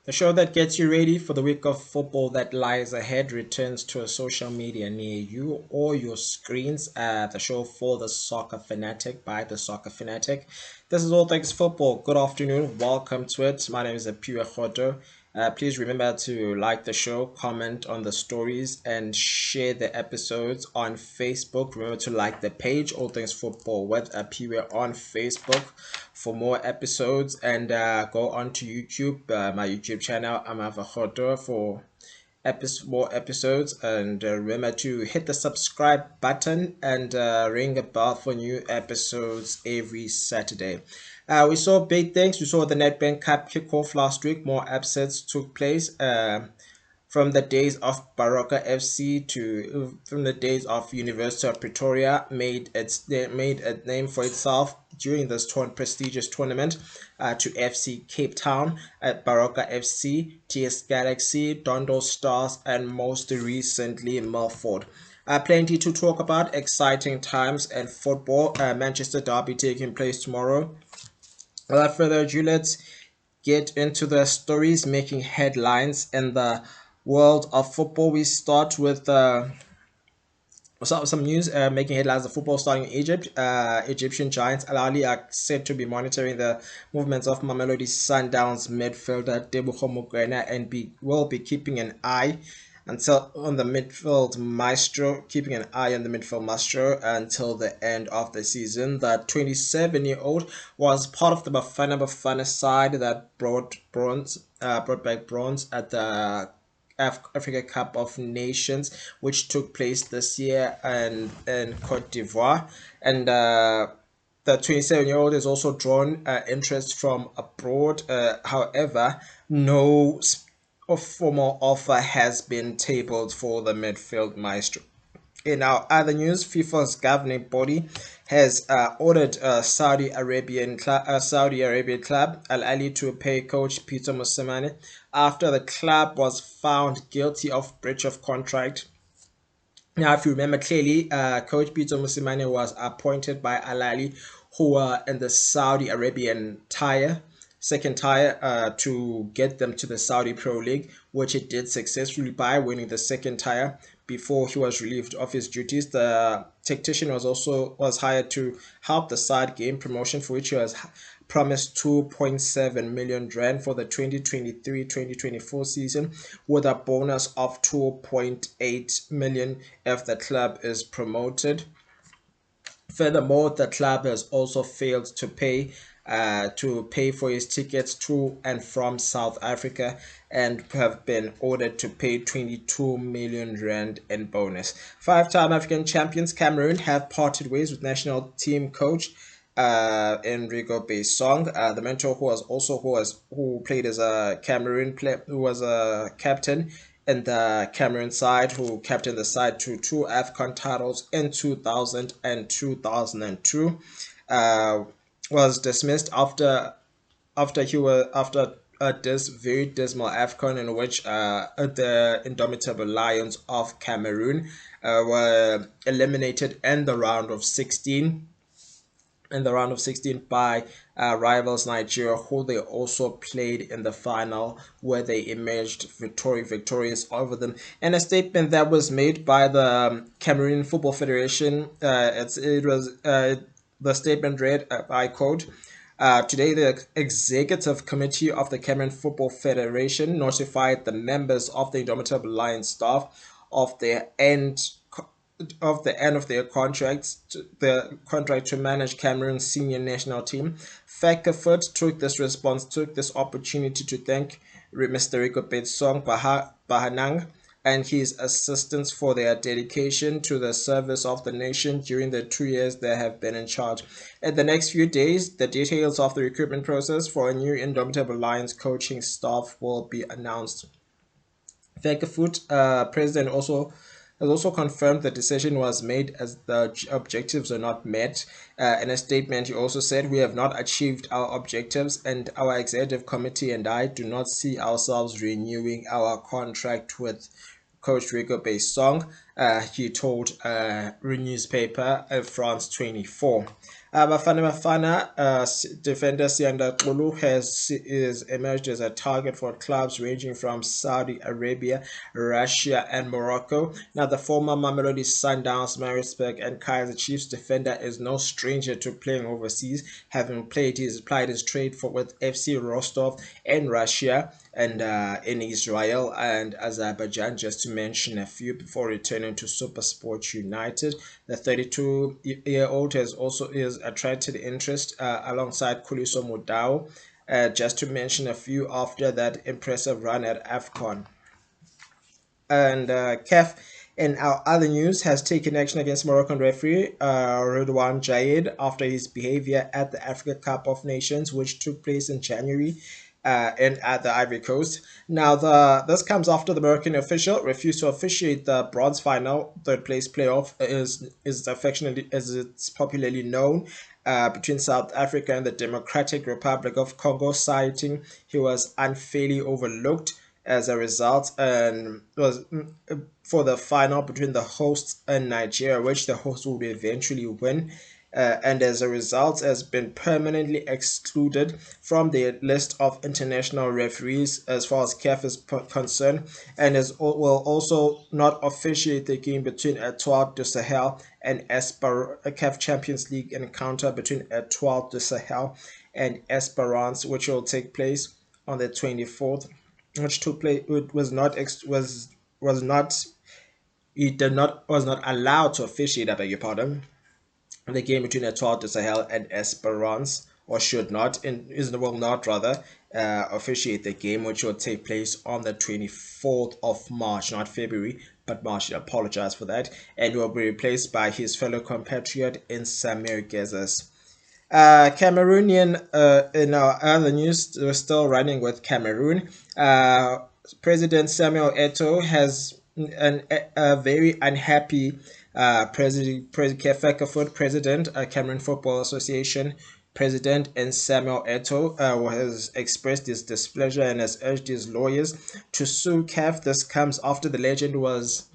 The show that gets you ready for the week of football that lies ahead returns to a social media near you or your screens. The show for the soccer fanatic by the soccer fanatic. This is All Things Football. Good afternoon. Welcome to it. My name is Apiwe Roto. Please remember to like the show, comment on the stories, and share the episodes on Facebook. Remember to like the page, All Things Football with Apiwe on Facebook for more episodes, and go on to YouTube, my YouTube channel, Amavahoto, for more episodes. And remember to hit the subscribe button and ring a bell for new episodes every Saturday. We saw big things. We saw the Nedbank Cup kickoff last week. More upsets took place. From the days of Baroka FC to from the days of University of Pretoria made a name for itself during this prestigious tournament, to FC Cape Town at Baroka FC, TS Galaxy, Dondo Stars, and most recently Milford. Plenty to talk about, exciting times and football. Manchester Derby taking place tomorrow. Without further ado, let's get into the stories making headlines in the world of football. We start with some news making headlines of football starting in Egypt. Egyptian giants Al Ahly are said to be monitoring the movements of Mamelodi Sundowns midfielder Tebogo Mokoena and will be keeping an eye on the midfield maestro, keeping an eye on the midfield maestro until the end of the season. The 27-year-old was part of the Bafana side that brought back bronze at the Africa Cup of Nations, which took place this year in Cote d'Ivoire. And the 27-year-old has also drawn interest from abroad. However, no formal offer has been tabled for the midfield maestro. In our other news, FIFA's governing body has ordered Saudi Arabian club Al Ahly to pay coach Peter Mosimane after the club was found guilty of breach of contract. Now, if you remember clearly, coach Peter Mosimane was appointed by Al Ahly, who were in the Saudi Arabian second tier, to get them to the Saudi Pro League, which it did successfully by winning the second tier before he was relieved of his duties. The tactician was hired to help the side gain promotion, for which he was promised 2.7 million rand for the 2023-2024 season, with a bonus of 2.8 million if the club is promoted. Furthermore, the club has also failed to pay for his tickets to and from South Africa, and have been ordered to pay 22 million rand in bonus. Five-time African champions Cameroon have parted ways with national team coach Enrico Bassong, the mentor who played as a Cameroon player, who was a captain in the Cameroon side, who captained the side to two AFCON titles in 2000 and 2002, was dismissed after this very dismal AFCON in which the indomitable Lions of Cameroon were eliminated in the round of 16 by rivals Nigeria, who they also played in the final, where they emerged victorious over them. In a statement that was made by the Cameroon Football Federation, the statement read, I quote, today, the executive committee of the Cameroon Football Federation notified the members of the Indomitable Lions staff of the end of their the contract to manage Cameroon's senior national team. Fecafoot took this opportunity to thank Mr. Rico Betsong Bahanang and his assistants for their dedication to the service of the nation during the 2 years they have been in charge. In the next few days, the details of the recruitment process for a new Indomitable Lions coaching staff will be announced. Fecafoot, president, has also confirmed the decision was made as the objectives are not met. In a statement, he also said, "We have not achieved our objectives, and our executive committee and I do not see ourselves renewing our contract with Coach Rico Bassong," he told newspaper France 24. Bafana defender Sianda Kulu is emerged as a target for clubs ranging from Saudi Arabia, Russia, and Morocco. Now, the former Mamelodi Sundowns, Maritzburg, and Kaizer Chiefs defender is no stranger to playing overseas, having plied his trade with FC Rostov in Russia and in Israel and Azerbaijan, just to mention a few, before returning to SuperSport United. The 32-year-old has also is attracted interest alongside Kuliso Mudau, just to mention a few, after that impressive run at AFCON. And CAF, in our other news, has taken action against Moroccan referee Redouane Jaid after his behavior at the Africa Cup of Nations, which took place in January and at the Ivory Coast. Now, this comes after the Moroccan official refused to officiate the bronze final, third place playoff, is affectionately as it's popularly known, between South Africa and the Democratic Republic of Congo, citing he was unfairly overlooked as a result, and was for the final between the hosts and Nigeria, which the hosts would eventually win. And as a result, has been permanently excluded from the list of international referees as far as CAF is concerned, and will also not officiate the game between Etoile du Sahel and a CAF Champions League encounter between Etoile du Sahel and Esperance, which will take place on the 24th, which took place. It was not he did not was not allowed to officiate, I beg your pardon, the game between Etoile du Sahel and Esperance, or should not, and will not rather, officiate the game, which will take place on the 24th of March, not February, but March. I apologize for that, and will be replaced by his fellow compatriot in Samir Gezes. Cameroonian, in our other news, we're still running with Cameroon. President Samuel Eto'o has a very unhappy president, Cameroon Football Association president, and Samuel Eto'o has expressed his displeasure and has urged his lawyers to sue CAF. This comes after the legend was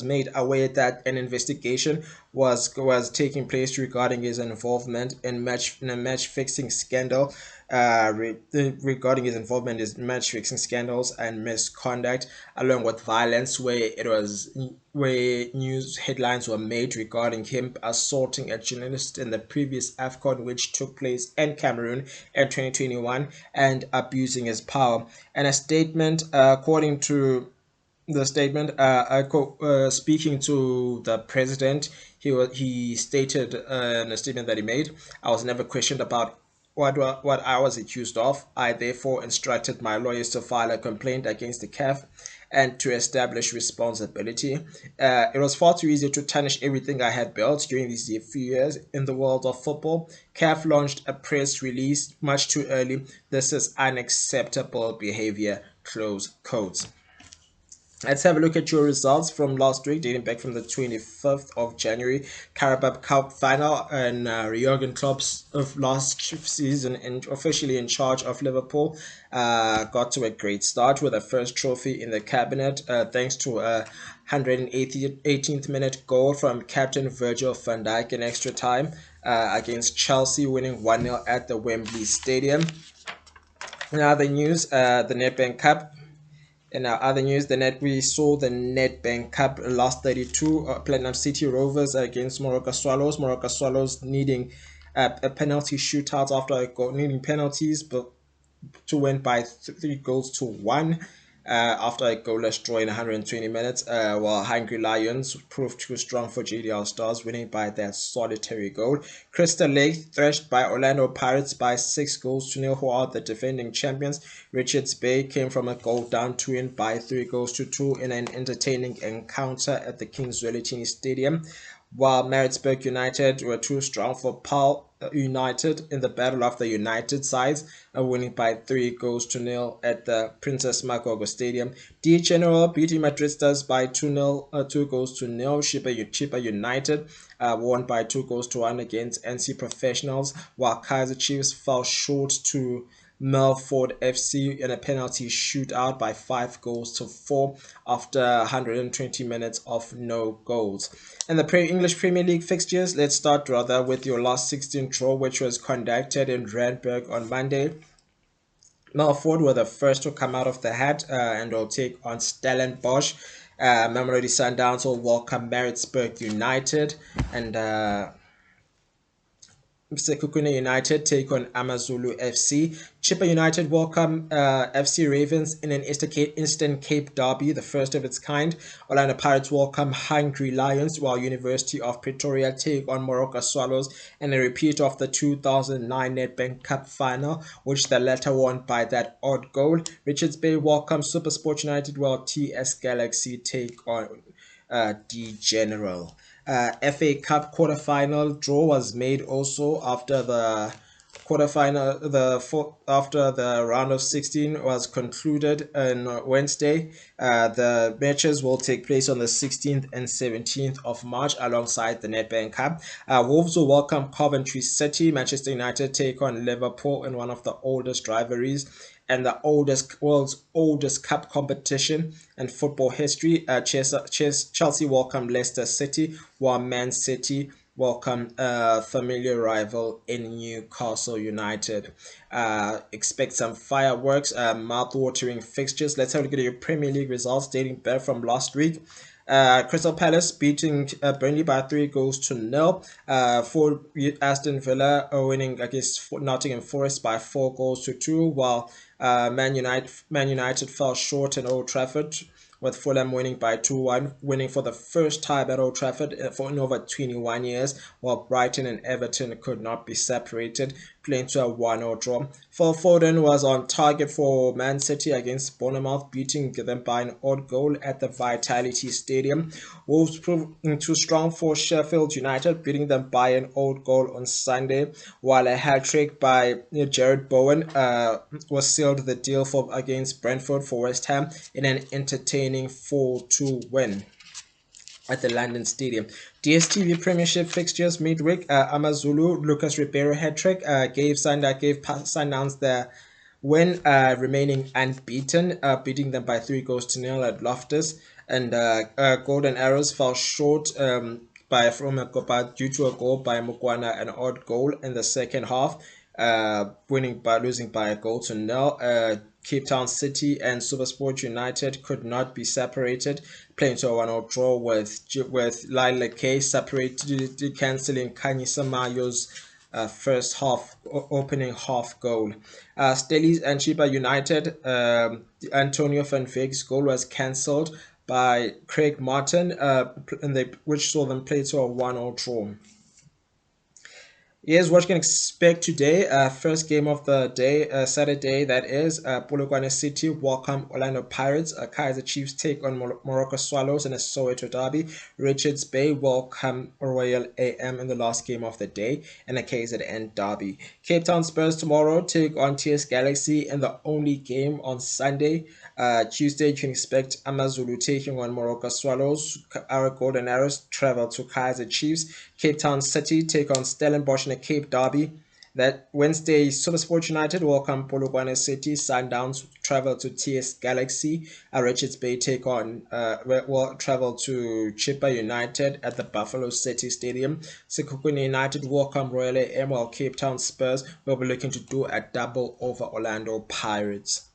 made aware that an investigation was taking place regarding his involvement in a match fixing scandal, regarding his involvement in match fixing scandals and misconduct, along with violence, where news headlines were made regarding him assaulting a journalist in the previous AFCON, which took place in Cameroon in 2021, and abusing his power. And a statement, according to the statement, I quote, speaking to the president, he stated in a statement that he made, "I was never questioned about what I was accused of. I therefore instructed my lawyers to file a complaint against the CAF and to establish responsibility. It was far too easy to tarnish everything I had built during these few years in the world of football. CAF launched a press release much too early. This is unacceptable behavior." Close quotes. Let's have a look at your results from last week, dating back from the 25th of January. Carabao Cup final, and Jurgen Klopp's of last season, and officially in charge of Liverpool, got to a great start with a first trophy in the cabinet, thanks to a 118th minute goal from captain Virgil van Dijk in extra time against Chelsea, winning 1-0 at the Wembley Stadium. In other news, the Nedbank Cup. In our other news, we saw the Nedbank Cup last 32, Platinum City Rovers against Morocco Swallows. Morocco Swallows needing a penalty shootout after a goal, needing penalties, but to win by 3-1 after a goalless draw in 120 minutes, while Hungry Lions proved too strong for JDL Stars, winning by that solitary goal. Crystal Lake thrashed by Orlando Pirates by 6-0, who are the defending champions. Richards Bay came from a goal down to win by 3-2 in an entertaining encounter at the Kings Wellitin Stadium, while Maritzburg United were too strong for Paul United in the battle of the United sides, winning by 3-0 at the Princess Magogo Stadium. D General beating Madridistas by 2-0, 2-0. Chipa United won by 2-1 against NC Professionals, while Kaizer Chiefs fell short to Melford FC in a penalty shootout by 5 goals to 4 after 120 minutes of no goals. And the English Premier League fixtures, let's start rather with your last 16 draw, which was conducted in Randburg on Monday. Melford were the first to come out of the hat and will take on Stellenbosch. Mamelodi Sundowns will welcome Maritzburg United, and Sekhukhune United take on Amazulu FC. Chippa United welcome FC Ravens in an Eastern Cape derby, the first of its kind. Orlando Pirates welcome Hungry Lions, while University of Pretoria take on Morocco Swallows in a repeat of the 2009 Nedbank Cup final, which the latter won by that odd goal. Richards Bay welcome SuperSport United, while TS Galaxy take on D General. FA Cup quarterfinal draw was made also after the after the round of 16 was concluded on Wednesday. The matches will take place on the 16th and 17th of March alongside the Nedbank Cup. Wolves will welcome Coventry City. Manchester United take on Liverpool in one of the oldest rivalries and the world's oldest cup competition and football history. Chelsea welcome Leicester City, while Man City welcome a familiar rival in Newcastle United. Expect some fireworks, mouth-watering fixtures. Let's have a look at your Premier League results dating back from last week. Crystal Palace beating Burnley by 3 goals to 0. For Aston Villa winning against Nottingham Forest by 4 goals to 2, while Man United fell short in Old Trafford, with Fulham winning by 2-1, winning for the first time at Old Trafford for in over 21 years, while Brighton and Everton could not be separated, playing to a 1-0 draw. Phil Foden was on target for Man City against Bournemouth, beating them by an odd goal at the Vitality Stadium. Wolves proved too strong for Sheffield United, beating them by an odd goal on Sunday, while a hat-trick by Jared Bowen was sealed the deal for against Brentford for West Ham in an entertaining 4-2 win at the London Stadium. DStv Premiership fixtures midweek. Amazulu Lucas Ribeiro hat-trick gave Sundowns the win, remaining unbeaten, beating them by 3 goals to 0 at Loftus. And Golden Arrows fell short due to a goal by Mukwana, an odd goal in the second half, losing by a goal to 0. Cape Town City and SuperSport United could not be separated, playing to a 1-0 draw with Lyle K separated, cancelling Kanyisa Mayo's first half opening half goal. Stellies and Chiba United, Antonio van Veek's goal was cancelled by Craig Martin, which saw them play to a 1-0 draw. Here's what you can expect today. First game of the day, Saturday, that is. Polokwane City welcome Orlando Pirates. Kaizer Chiefs take on Morocco Swallows in a Soweto derby. Richards Bay welcome Royal AM in the last game of the day in a KZN derby. Cape Town Spurs tomorrow take on TS Galaxy in the only game on Sunday. Tuesday, you can expect Amazulu taking on Morocco Swallows. Our Golden Arrows travel to Kaizer Chiefs. Cape Town City take on Stellenbosch in a Cape derby. That Wednesday, SuperSport United welcome Polokwane City. Sundowns travel to TS Galaxy. Richards Bay take on will travel to Chippa United at the Buffalo City Stadium. Sekhukhune United welcome Royal AM, while Cape Town Spurs will be looking to do a double over Orlando Pirates.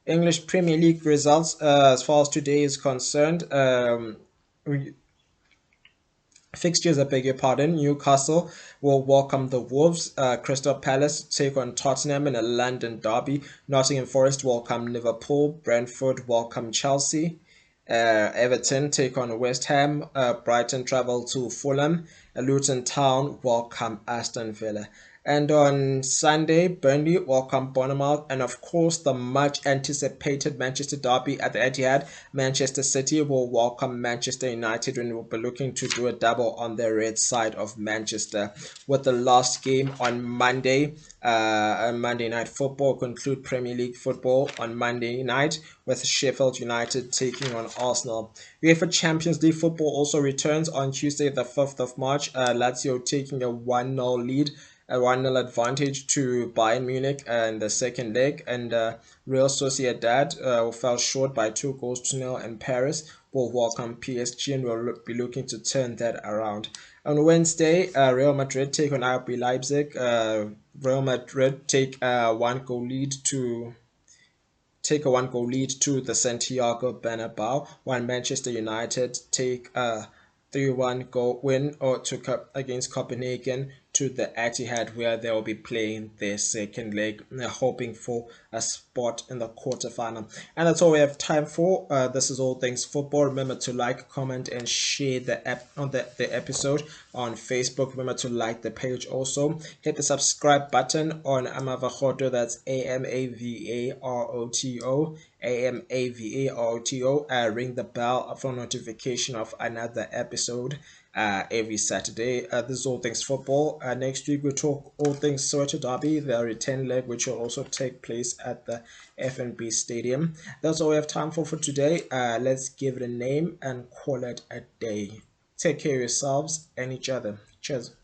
English Premier League results as far as today is concerned. Fixtures, I beg your pardon. Newcastle will welcome the Wolves. Crystal Palace take on Tottenham in a London derby. Nottingham Forest welcome Liverpool. Brentford welcome Chelsea. Everton take on West Ham. Brighton travel to Fulham. Luton Town welcome Aston Villa. And on Sunday, Burnley welcome Bournemouth, and of course the much anticipated Manchester derby at the Etihad. Manchester City will welcome Manchester United, and will be looking to do a double on the red side of Manchester, with the last game on Monday. Monday Night Football conclude Premier League football on Monday night with Sheffield United taking on Arsenal. UEFA Champions League football also returns on Tuesday the 5th of March. Lazio taking a 1-0 lead a 1-0 advantage to Bayern Munich in the second leg, and Real Sociedad fell short by 2 goals to 0 in Paris. Will welcome PSG and will be looking to turn that around. On Wednesday, Real Madrid take on RB Leipzig. Real Madrid take a 1 goal lead to the Santiago Bernabeu, while Manchester United take a 3-1 goal win against Copenhagen to the Etihad, where they will be playing their second leg, hoping for a spot in the quarterfinal. And that's all we have time for. This is All Things Football. Remember to like, comment, and share the episode on Facebook. Remember to like the page also. Hit the subscribe button on Apiwe Roto. That's AMAVAROTO. AMAVAROTO. Ring the bell for notification of another episode every Saturday. This is All Things Football. Next week we'll talk all things Soweto Derby, the return leg, which will also take place at the FNB Stadium. That's all we have time for today. Let's give it a name and call it a day. Take care of yourselves and each other. Cheers.